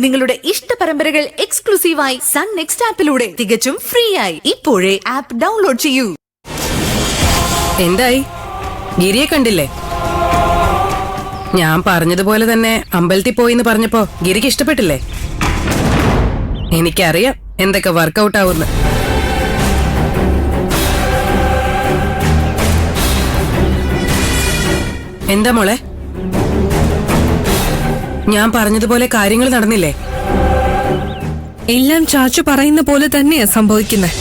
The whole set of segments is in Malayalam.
നിങ്ങളുടെ ഇഷ്ട പരമ്പരകൾ എക്സ്ക്ലൂസീവായി സൺ നെക്സ്റ്റ് ആപ്പിലൂടെ തികച്ചും ഫ്രീ ആയി. ഇപ്പോഴേ ആപ്പ് ഡൗൺലോഡ് ചെയ്യൂ. എന്തായി? ഗിരിയെ കണ്ടില്ലേ? ഞാൻ പറഞ്ഞതുപോലെ തന്നെ അമ്പലത്തിൽ പോയിന്ന് പറഞ്ഞപ്പോ ഗിരിക്ക് ഇഷ്ടപ്പെട്ടില്ലേ? എനിക്കറിയാം എന്തൊക്കെ വർക്കൗട്ട് ആവുന്ന. എന്താ മോളെ, ഞാൻ പറഞ്ഞതുപോലെ കാര്യങ്ങൾ നടന്നില്ലേ? എല്ലാം ചാച്ചു പറയുന്ന പോലെ തന്നെയാ സംഭവിക്കുന്നത്.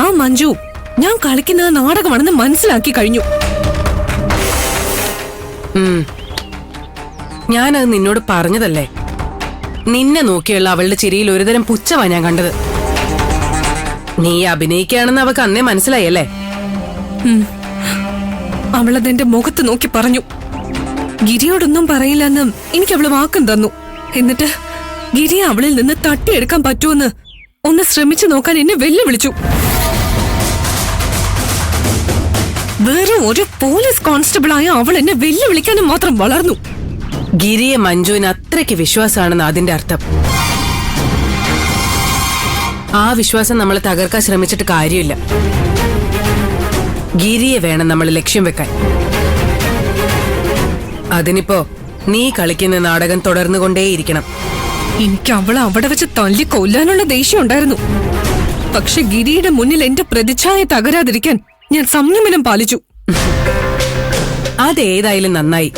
ആ മഞ്ജു ഞാൻ കളിക്കുന്നത് നാടകമാണെന്ന് മനസ്സിലാക്കി കഴിഞ്ഞു. ഞാനത് നിന്നോട് പറഞ്ഞതല്ലേ. നിന്നെ നോക്കിയുള്ള അവളുടെ ചിരിയിൽ ഒരുതരം പുച്ഛമാ ഞാൻ കണ്ടത്. നീ അഭിനയിക്കുകയാണെന്ന് അവക്ക് അന്നേ മനസ്സിലായല്ലേ? അവളതെന്റെ മുഖത്ത് നോക്കി പറഞ്ഞു. ഗിരിയോടൊന്നും പറയില്ലെന്നും എനിക്ക് അവള് വാക്കും തന്നു. എന്നിട്ട് ഗിരി അവളിൽ നിന്ന് തട്ടിയെടുക്കാൻ പറ്റുമെന്ന് ഒന്ന് ശ്രമിച്ചു നോക്കാൻ എന്നെ വെല്ലുവിളിച്ചു. വെറും ഒരു പോലീസ് കോൺസ്റ്റബിളായ അവൾ എന്നെ വെല്ലുവിളിക്കാനും മാത്രം വളർന്നു. ഗിരിയെ മഞ്ജുവിന് അത്രയ്ക്ക് വിശ്വാസമാണെന്ന് അതിന്റെ അർത്ഥം. ആ വിശ്വാസം നമ്മളെ തകർക്കാൻ ശ്രമിച്ചിട്ട് കാര്യമില്ല. ഗിരിയെ വേണം നമ്മൾ ലക്ഷ്യം വെക്കാൻ. അതിനിപ്പോ നീ കളിക്കുന്ന നാടകം തുടർന്നുകൊണ്ടേയിരിക്കണം. എനിക്ക് അവളെ അവിടെ വെച്ച് തല്ലി കൊല്ലാനുള്ള ദേഷ്യം ഉണ്ടായിരുന്നു. പക്ഷെ ഗിരിയുടെ മുന്നിൽ എന്റെ പ്രതിച്ഛായ തകരാതിരിക്കാൻ ഞാൻ സംയമനം പാലിച്ചു. അതേതായാലും നന്നായി.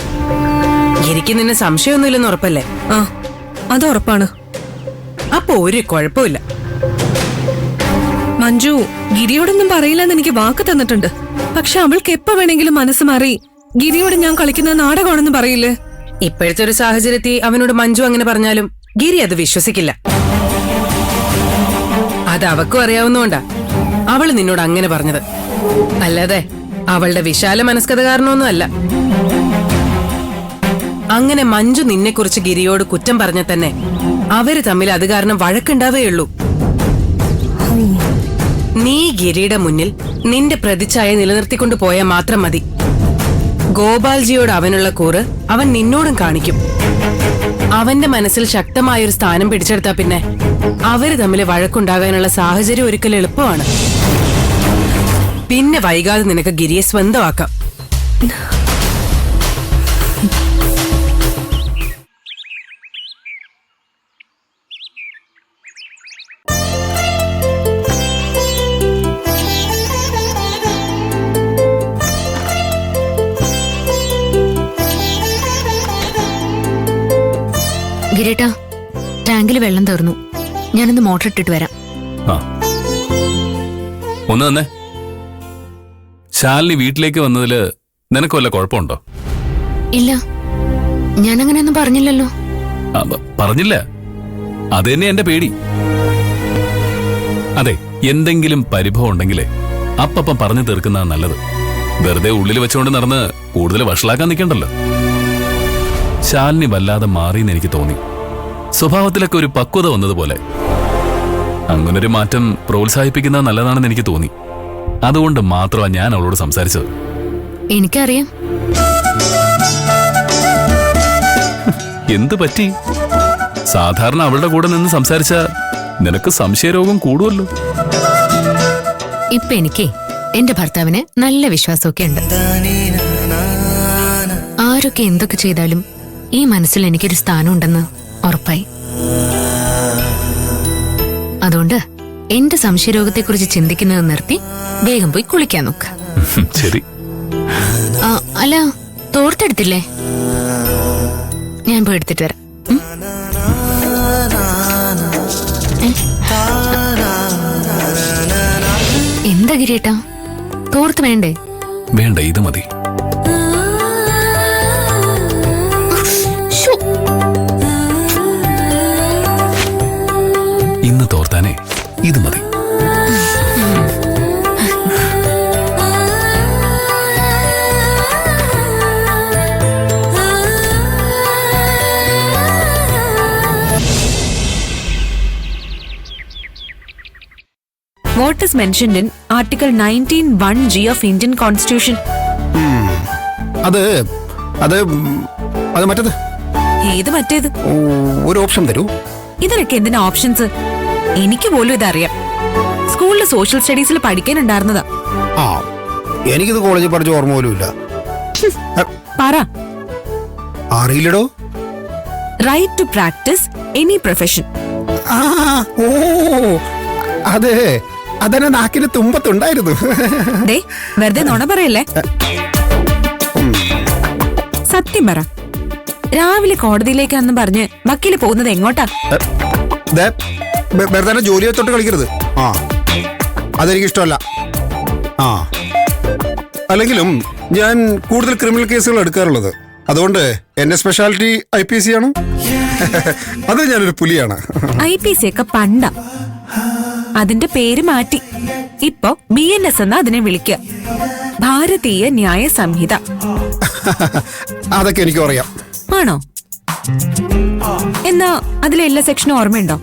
ഗിരിക്ക് നിന്നെ സംശയമൊന്നുമില്ലെന്ന് ഉറപ്പല്ലേ? ആ, അത് ഉറപ്പാണ്. അപ്പൊ ഒരു കുഴപ്പമില്ല. മഞ്ജു ഗിരിയോടൊന്നും പറയില്ലെന്ന് എനിക്ക് വാക്ക് തന്നിട്ടുണ്ട്. പക്ഷെ അവൾക്ക് എപ്പോ വേണമെങ്കിലും മനസ്സ് മാറി ഗിരിയോട് ഞാൻ കളിക്കുന്ന നാടകമാണെന്ന് പറയില്ലേ? ഇപ്പോഴത്തെ ഒരു സാഹചര്യത്തിൽ അവനോട് മഞ്ജു അങ്ങനെ പറഞ്ഞാലും ഗിരി അത് വിശ്വസിക്കില്ല. അത് അവക്കും അറിയാവുന്നോണ്ടാ അവള് നിന്നോട് അങ്ങനെ പറഞ്ഞത്. അല്ലാതെ അവളുടെ വിശാല മനസ്കത കാരണമൊന്നും അല്ല. അങ്ങനെ മഞ്ജു നിന്നെക്കുറിച്ച് ഗിരിയോട് കുറ്റം പറഞ്ഞ തന്നെ അവര് തമ്മിൽ അത് കാരണം വഴക്കുണ്ടാവേയുള്ളൂ. നീ ഗിരിയുടെ മുന്നിൽ നിന്റെ പ്രതിച്ഛായ നിലനിർത്തിക്കൊണ്ടു പോയാൽ മാത്രം മതി. ഗോപാൽജിയോട് അവനുള്ള കൂറ് അവൻ നിന്നോടും കാണിക്കും. അവന്റെ മനസ്സിൽ ശക്തമായൊരു സ്ഥാനം പിടിച്ചെടുത്താ പിന്നെ അവര് തമ്മിൽ വഴക്കുണ്ടാകാനുള്ള സാഹചര്യം ഒരിക്കൽ എളുപ്പമാണ്. പിന്നെ വൈകാതെ നിനക്ക് ഗിരിയെ സ്വന്തമാക്കാം. ഗിരിട്ടാ, ടാങ്കിൽ വെള്ളം തീർന്നു. ഞാനൊന്ന് മോട്ടർ ഇട്ടിട്ട് വരാം. ഒന്ന് തന്നെ. ശാലിനി വീട്ടിലേക്ക് വന്നതില് നിനക്ക് വല്ല കുഴപ്പമുണ്ടോ? ഇല്ല, ഞാനങ്ങനെയൊന്നും പറഞ്ഞില്ലല്ലോ. പറഞ്ഞില്ല. അത് തന്നെ എന്റെ പേടി. അതെ, എന്തെങ്കിലും പരിഭവം ഉണ്ടെങ്കിലേ അപ്പം പറഞ്ഞു തീർക്കുന്നതാണ് നല്ലത്. വെറുതെ ഉള്ളിൽ വെച്ചുകൊണ്ട് നടന്ന് കൂടുതൽ വഷളാക്കാൻ നിൽക്കണ്ടല്ലോ. ശാലിനി വല്ലാതെ മാറിയെന്ന് എനിക്ക് തോന്നി. സ്വഭാവത്തിലൊക്കെ ഒരു പക്വത വന്നതുപോലെ. അങ്ങനൊരു മാറ്റം പ്രോത്സാഹിപ്പിക്കുന്നത് നല്ലതാണെന്ന് എനിക്ക് തോന്നി. അതുകൊണ്ട് മാത്രമാണ് ഞാൻ അവളോട് സംസാരിച്ചത്. എനിക്കറിയാം. എന്തു പറ്റി? സാധാരണ അവളുടെ കൂടെ നിന്ന് സംസാരിച്ച നിനക്ക് സംശയരോഗം കൂടുമല്ലോ. ഇപ്പൊ എനിക്ക് എന്റെ ഭർത്താവിന് നല്ല വിശ്വാസമൊക്കെ ഉണ്ട്. ആരൊക്കെ എന്തൊക്കെ ചെയ്താലും ഈ മനസ്സിൽ എനിക്കൊരു സ്ഥാനം ഉണ്ടെന്ന് ഉറപ്പായി. അതുകൊണ്ട് എന്റെ സംശയരോഗത്തെക്കുറിച്ച് ചിന്തിക്കുന്നത് നിർത്തി വേഗം പോയി കുളിക്കാൻ നോക്ക്. ശരി. അല്ല, തോർത്തെടുത്തില്ലേ? ഞാൻ പോയി എടുത്തിട്ട് വരാം. എന്താ ഗിരിയേട്ടാ, തോർത്ത് വേണ്ടേ? വേണ്ട, ഇത് മതി. ഇന്ന് തോർത്താനേ ഇത് മതി. What is mentioned in Article 19(1)(g) of Indian Constitution? അത് മറ്റത് ഏത് മറ്റേത്? ഓ, ഒരു ഓപ്ഷൻ തരൂ. ഇതിനൊക്കെ എന്തിനാ ഓപ്ഷൻസ്? എനിക്ക് പോലും ഇതറിയാം. സ്കൂളിലെ സോഷ്യൽ സ്റ്റഡീസിൽ പഠിക്കാനുണ്ടായിരുന്നതാ. ആ, എനിക്കിത് കോളേജിൽ പഠിച്ച ഓർമ്മ പോലും ഇല്ല. പറ. അറിയില്ലടോ. Right to practise any profession. ആ, ഓ, അതെ, അതെന്നെ നാക്കിന് തുമ്പത്തുണ്ടായിരുന്നു. ദേ, വെറുതെ നുണ പറയല്ലേ. സത്യം പറ, രാവിലെ കോടതിയിലേക്കാന്ന് പറഞ്ഞ് വക്കീല് പോകുന്നത് എങ്ങോട്ടാ? വെറുതെ ജോലിയെ തൊട്ട് കളിക്കരുത്. ആ, അതെനിക്ക് ഇഷ്ടമല്ല. ആ, അല്ലെങ്കിലും ഞാൻ കൂടുതൽ ക്രിമിനൽ കേസുകൾ എടുക്കാറുള്ളത്. അതുകൊണ്ട് എന്റെ സ്പെഷ്യാലിറ്റി IPC ആണ്. അത് ഞാനൊരു പുലിയാണ്. IPC ഒക്കെ പണ്ടാ. അതിന്റെ പേര് മാറ്റി. ഇപ്പൊ BNS എന്നാ അതിനെ വിളിക്കുക. ഭാരതീയ ന്യായ സംഹിത. അതൊക്കെ എനിക്കും അറിയാം. ആണോ? എന്നാ അതിലെ എല്ലാ സെക്ഷനും ഓർമ്മയുണ്ടോ?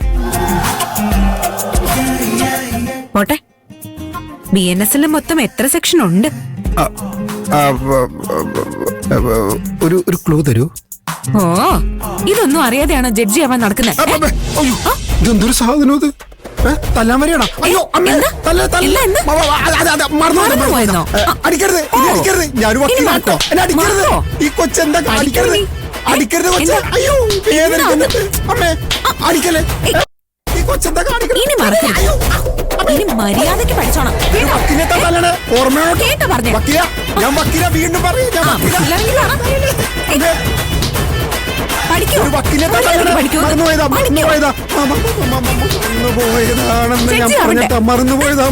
പോട്ടെ, BNS മൊത്തം എത്ര സെക്ഷൻ ഉണ്ട്? ഒരു ക്ലൂ തരൂ. ഓ, ഇതൊന്നും അറിയാതെയാണോ ജഡ്ജി ആവാൻ നടക്കുന്നത്? ഇതെന്തൊരു സാധനം ഇത്? തല്ലാൻ വരെയാണോ? അയ്യോ, മറന്നുപോയെന്നോ? അടിക്കരുത്, അടിക്കരുത്. ഞാനൊരു വക്കീലാട്ടോ. എന്നെ അടിക്കരുത്. ഈ കൊച്ചെന്താ അടിക്കരുത്, അടിക്കരുത് കൊച്ചെ. അയ്യോ, വേദനിക്കുന്നുണ്ട്. അമ്മേ, അടിക്കല്ലേ. ഈ കൊച്ചെന്താ കാണിക്കരുത്. ഇനി മറക്കരുത്. ഇനി മര്യാദയ്ക്ക് പഠിച്ചോണം. ഓർമ്മയോ? കേട്ടോ പറഞ്ഞു. വക്കീല, ഞാൻ വക്കീല. വീണ്ടും പറയും. പഠിക്കൂ. മറന്നുപോയതാണെന്ന് ഞാൻ പറഞ്ഞിട്ടാ. മറന്നുപോയതാ.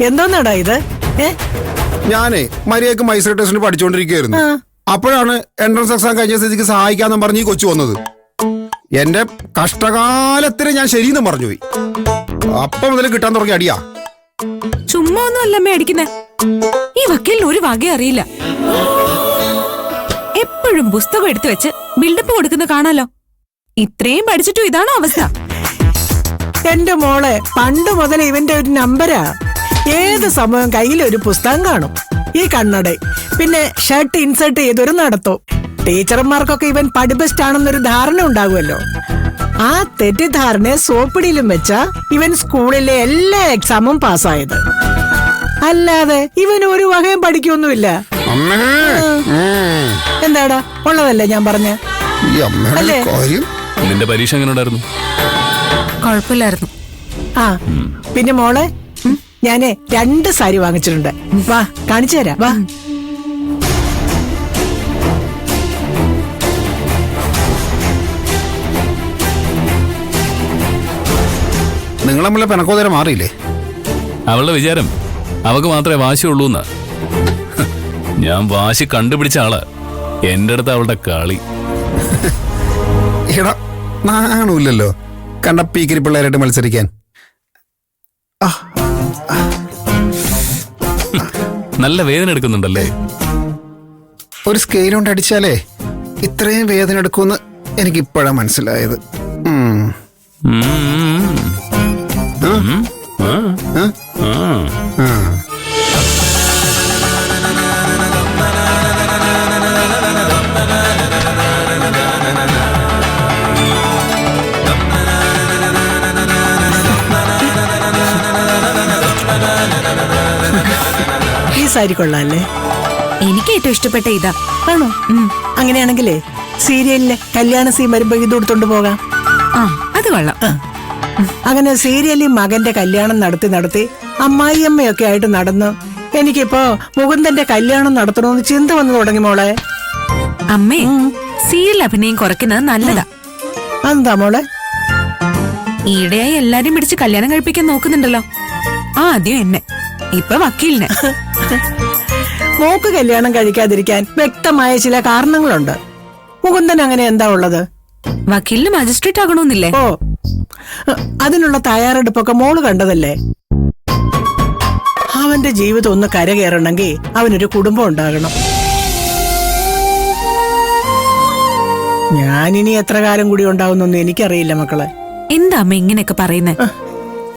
എന്തോന്നാടാ ഇത്? ഞാനേ മര്യാദക്ക് മജിസ്ട്രേറ്റ് ടെസ്റ്റിന് പഠിച്ചുകൊണ്ടിരിക്കുകയായിരുന്നു. അപ്പോഴാണ് എൻട്രൻസ് എക്സാം കഴിഞ്ഞ സ്ഥിതിക്ക് സഹായിക്കാന്നും പറഞ്ഞ് ഈ കൊച്ചു വന്നത്. എന്റെ കഷ്ടകാലത്തിന് ഞാൻ ശരിയെന്ന് പറഞ്ഞുപോയി. അപ്പം മുതൽ കിട്ടാൻ തുടങ്ങി അടിയാ. ചുമ്മാ ഒന്നും അല്ലമ്മേ അടിക്കുന്നേ. ഈ വക്കീലിന് ഒരു വകയും അറിയില്ല. എപ്പോഴും പുസ്തകം എടുത്തു വെച്ച് ബിൽഡപ്പ് കൊടുക്കുന്ന കാണാലോ. ഇത്രയും പഠിച്ചിട്ടും ഇതാണോ അവസ്ഥ? എന്റെ മോളെ പണ്ട് മുതൽ ഇവന്റെ ഒരു നമ്പരാ. ഏത് സമയം കയ്യിലൊരു പുസ്തകം കാണും. ഈ കണ്ണട, പിന്നെ ഷർട്ട് ഇൻസേർട്ട് ചെയ്തൊരു നടത്തോ. ടീച്ചർമാർക്കൊക്കെ ഇവൻ പഠിപ്പിസ്റ്റാണെന്നൊരു ധാരണ ഉണ്ടാകുമല്ലോ. ആ തെറ്റിദ്ധാരണയെ സോപ്പിടിയിലും വെച്ചാ ഇവൻ സ്കൂളിലെ എല്ലാ എക്സാമും പാസ്സായത്. അല്ലാതെ ഇവൻ ഒരു വകയും പഠിക്കൊന്നുമില്ല. എന്താടാ, ഉള്ളതല്ലേ ഞാൻ പറഞ്ഞ? അല്ലേ? നിന്റെ പരീക്ഷ എങ്ങനെ ഉണ്ടായിരുന്നു? കുഴപ്പമില്ലായിരുന്നു. ആ, പിന്നെ മോളെ, ഞാനേ 2 സാരി വാങ്ങിച്ചിട്ടുണ്ട്. വാ, കാണിച്ചു തരാം. വാ. നിങ്ങൾ നമ്മളെ പെണക്കോതര മാറിയില്ലേ? അവളുടെ വിചാരം അവക്ക് മാത്രമേ വാശിയുള്ളൂ എന്നാ. ഞാൻ വാശി കണ്ടുപിടിച്ച ആളാ. എന്റെ അടുത്ത് അവളുടെ കളി. എടാ, നാണമില്ലല്ലോ കണ്ട പീക്കിരി പിള്ളേരായിട്ട് മത്സരിക്കാൻ. നല്ല വേദന എടുക്കുന്നുണ്ടല്ലേ? ഒരു സ്കെയിൽ കൊണ്ട് അടിച്ചാലേ ഇത്രയും വേദന എടുക്കുമെന്ന് എനിക്കിപ്പോഴാണ് മനസ്സിലായത്. ഈ സാരി കൊള്ളാല്ലേ? എനിക്ക് ഏറ്റവും ഇഷ്ടപ്പെട്ട ഇതാ. ആണോ? അങ്ങനെയാണെങ്കിലേ സീരിയലിലെ കല്യാണ സീൻ വരുമ്പോ ഇത് കൊടുത്തോണ്ട് പോകാം. ആ, അത് കൊള്ളാം. അങ്ങനെ സീരിയലിൽ മകന്റെ കല്യാണം നടത്തി അമ്മായിയമ്മയൊക്കെ ആയിട്ട് നടന്നു. എനിക്കിപ്പോ മുകുന്ദന്റെ കല്യാണം നടത്തണമെന്ന് ചിന്ത വന്നു തുടങ്ങി മോളെ. അമ്മേ, സീരിയൽ അഭിനയം കുറയ്ക്കുന്നത് നല്ലതാ. എന്താ മോളെ? ഈയിടെയായി എല്ലാരും പിടിച്ച് കല്യാണം കഴിപ്പിക്കാൻ നോക്കുന്നുണ്ടല്ലോ. ആദ്യം എന്നെ, ഇപ്പൊ വക്കീലിനെ. മോക്ക് കല്യാണം കഴിക്കാതിരിക്കാൻ വ്യക്തമായ ചില കാരണങ്ങളുണ്ട്. മുകുന്ദൻ അങ്ങനെ എന്താ ഉള്ളത്? വക്കീലിന് മജിസ്ട്രേറ്റ് ആകണമെന്നില്ലേ? ഓ, അതിനുള്ള തയ്യാറെടുപ്പൊക്കെ മോള് കണ്ടതല്ലേ. അവന്റെ ജീവിതം ഒന്ന് കരകയറണമെങ്കിൽ അവനൊരു കുടുംബം ഉണ്ടാകണം. ഞാനിനി എത്ര കാലം കൂടി ഉണ്ടാവുന്നൊന്നും എനിക്കറിയില്ല മക്കളെ. എന്താ അമ്മ ഇങ്ങനെയൊക്കെ പറയുന്നേ?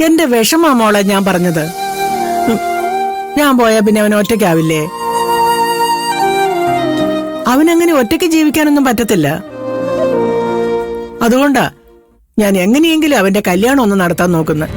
എന്റെ വിഷമാ മോളെ ഞാൻ പറഞ്ഞത്. ഞാൻ പോയാ പിന്നെ അവൻ ഒറ്റയ്ക്കാവില്ലേ? അവനങ്ങനെ ഒറ്റയ്ക്ക് ജീവിക്കാനൊന്നും പറ്റത്തില്ല. അതുകൊണ്ടാ ഞാൻ എങ്ങനെയെങ്കിലും അവന്റെ കല്യാണം ഒന്ന് നടത്താൻ നോക്കുന്നത്.